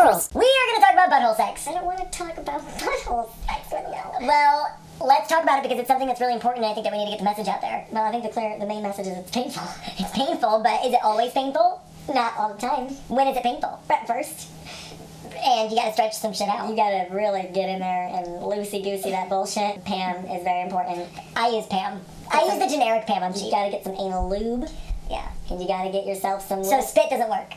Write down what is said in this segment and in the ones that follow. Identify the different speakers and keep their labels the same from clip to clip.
Speaker 1: Squirrels. We are going to talk about butthole sex.
Speaker 2: I don't want to talk about butthole sex right now.
Speaker 1: Well, let's talk about it because it's something that's really important and I think that we need to get the message out there.
Speaker 2: Well, I think the main message is it's painful.
Speaker 1: It's painful, but is it always painful?
Speaker 2: Not all the time.
Speaker 1: When is it painful?
Speaker 2: At first.
Speaker 1: And you gotta stretch some shit out.
Speaker 2: You gotta really get in there and loosey-goosey that bullshit. Pam is very important.
Speaker 1: I use Pam. I use the generic Pam on cheap.
Speaker 2: You gotta get some anal lube.
Speaker 1: Yeah.
Speaker 2: And you gotta get yourself some...
Speaker 1: So spit doesn't work?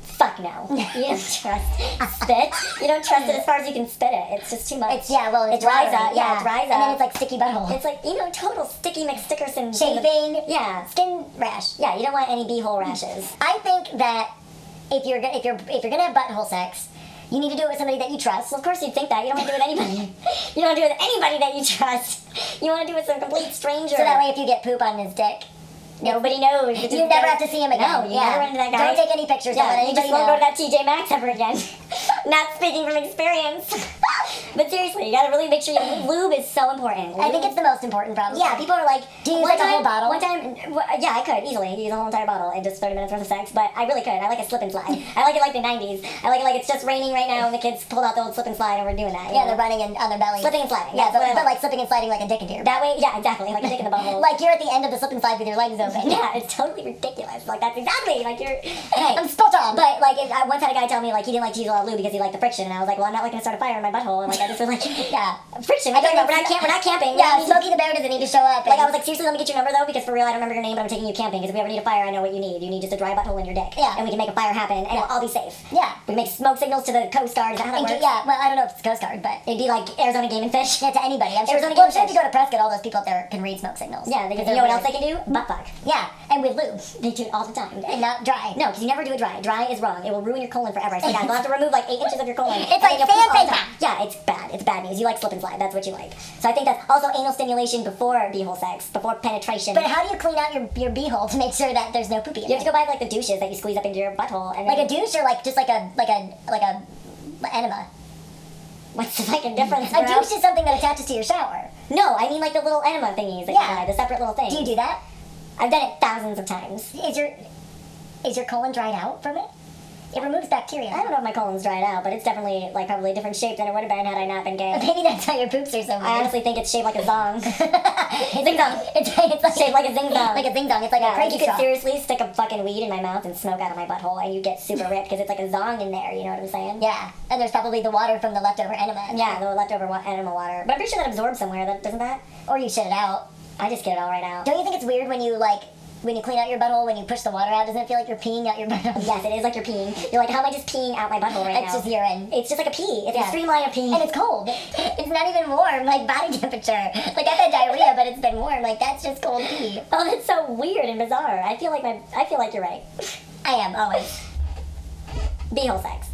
Speaker 2: Fuck no. You don't trust spit. You don't trust it as far as you can spit it. It's just too much.
Speaker 1: It's, yeah, well,
Speaker 2: it dries up.
Speaker 1: Yeah,
Speaker 2: it dries up.
Speaker 1: And then it's like sticky butthole.
Speaker 2: It's like, total sticky McStickerson.
Speaker 1: Chafing.
Speaker 2: Yeah.
Speaker 1: Skin rash.
Speaker 2: Yeah, you don't want any beehole rashes.
Speaker 1: I think that if you're gonna have butthole sex, you need to do it with somebody that you trust.
Speaker 2: Well, of course you'd think that. You don't want to do it with anybody. You don't want to do it with anybody that you trust. You want to do it with some complete stranger.
Speaker 1: So that way if you get poop on his dick,
Speaker 2: nobody knows.
Speaker 1: You never have to see him again.
Speaker 2: No, you never run into that guy.
Speaker 1: Don't take any pictures.
Speaker 2: Yeah,
Speaker 1: Don't let
Speaker 2: you
Speaker 1: anybody
Speaker 2: just won't
Speaker 1: know.
Speaker 2: go to that TJ Maxx ever again. Not speaking from experience. But seriously, you gotta really make sure lube is so important.
Speaker 1: I think it's the most important problem.
Speaker 2: Yeah, people are like,
Speaker 1: do you use like a whole bottle?
Speaker 2: One time, yeah, I could easily use a whole entire bottle in just 30 minutes worth of sex, but I really could. I like a slip and slide. I like it like the 90s. I like it like it's just raining right now and the kids pulled out the old slip and slide and we're doing that.
Speaker 1: Yeah, they're running on their belly.
Speaker 2: Slipping and sliding.
Speaker 1: Yeah,
Speaker 2: but
Speaker 1: like slipping and sliding like a dick into your
Speaker 2: that way, yeah, exactly, like a dick in the butthole.
Speaker 1: Like you're at the end of the slip and slide with your legs open.
Speaker 2: Yeah, it's totally ridiculous. Like that's exactly like you're.
Speaker 1: Hey, I'm spot on.
Speaker 2: But like, I once had a guy tell me like he didn't like to use a lot of lube because he liked the friction, and I was like, well, I'm not like gonna start a fire in my butthole, and like I just was like,
Speaker 1: yeah,
Speaker 2: friction. We're not camping.
Speaker 1: Yeah, Smokey the Bear doesn't need to show up.
Speaker 2: Like I was like, seriously, let me get your number though, because for real, I don't remember your name, but I'm taking you camping. Because if we ever need a fire, I know what you need. You need just a dry butthole in your dick.
Speaker 1: Yeah,
Speaker 2: and we can make a fire happen, and we'll all be safe.
Speaker 1: Yeah,
Speaker 2: we can make smoke signals to the Coast Guard. Is that how that works?
Speaker 1: Yeah, well, I don't know if it's Coast Guard, but
Speaker 2: it'd be like Arizona Game and Fish.
Speaker 1: Yeah, to anybody. I'm sure.
Speaker 2: Arizona Game and
Speaker 1: Fish. If
Speaker 2: Fish.
Speaker 1: you go to Prescott, all those people up there can read smoke signals.
Speaker 2: Yeah, because you know what else they can do? Butt fuck.
Speaker 1: Yeah, and with lube.
Speaker 2: They do it all the time.
Speaker 1: And not dry.
Speaker 2: No, because you never do it dry. Dry is wrong. It will ruin your colon forever. So guys, we'll have to remove like 8 inches of your colon.
Speaker 1: It's like sandpaper.
Speaker 2: Yeah, it's bad. It's bad news. You like slip and slide. That's what you like. So I think that's also anal stimulation before beehole sex, before penetration.
Speaker 1: But how do you clean out your beehole to make sure that there's no poopy in it?
Speaker 2: You have to go buy like the douches that you squeeze up into your butthole. And
Speaker 1: like a douche or like just like a enema?
Speaker 2: What's the fucking difference,
Speaker 1: A
Speaker 2: bro?
Speaker 1: douche is something that attaches to your shower.
Speaker 2: No, I mean like the little enema thingies that you buy, the separate little things.
Speaker 1: Do you do that?
Speaker 2: I've done it thousands of times.
Speaker 1: Is your colon dried out from it? It removes bacteria.
Speaker 2: I don't know if my colon's dried out, but it's definitely like probably a different shape than it would have been had I not been gay.
Speaker 1: Maybe that's how your poops are so weird.
Speaker 2: I honestly think it's shaped like a zong.
Speaker 1: Zing zong. It's like
Speaker 2: shaped like a zing zong.
Speaker 1: Like a zing zong. It's like a crazy
Speaker 2: you could seriously stick a fucking weed in my mouth and smoke out of my butthole, and you get super ripped because it's like a zong in there. You know what I'm saying?
Speaker 1: Yeah. And there's probably the water from the leftover enema.
Speaker 2: Yeah, the leftover animal water. But I'm pretty sure that absorbs somewhere. Doesn't that?
Speaker 1: Or you shit it out.
Speaker 2: I just get it all right out.
Speaker 1: Don't you think it's weird when you clean out your butthole, when you push the water out, doesn't it feel like you're peeing out your butthole?
Speaker 2: Yes, it is like you're peeing. You're like, how am I just peeing out my butthole right now?
Speaker 1: It's just urine.
Speaker 2: It's just like a pee. It's a streamline of pee.
Speaker 1: And it's cold. It's not even warm, like body temperature. Like I've had diarrhea, but it's been warm. Like that's just cold pee.
Speaker 2: Oh, that's so weird and bizarre. I feel like you're right.
Speaker 1: I am, always.
Speaker 2: Beehole sex.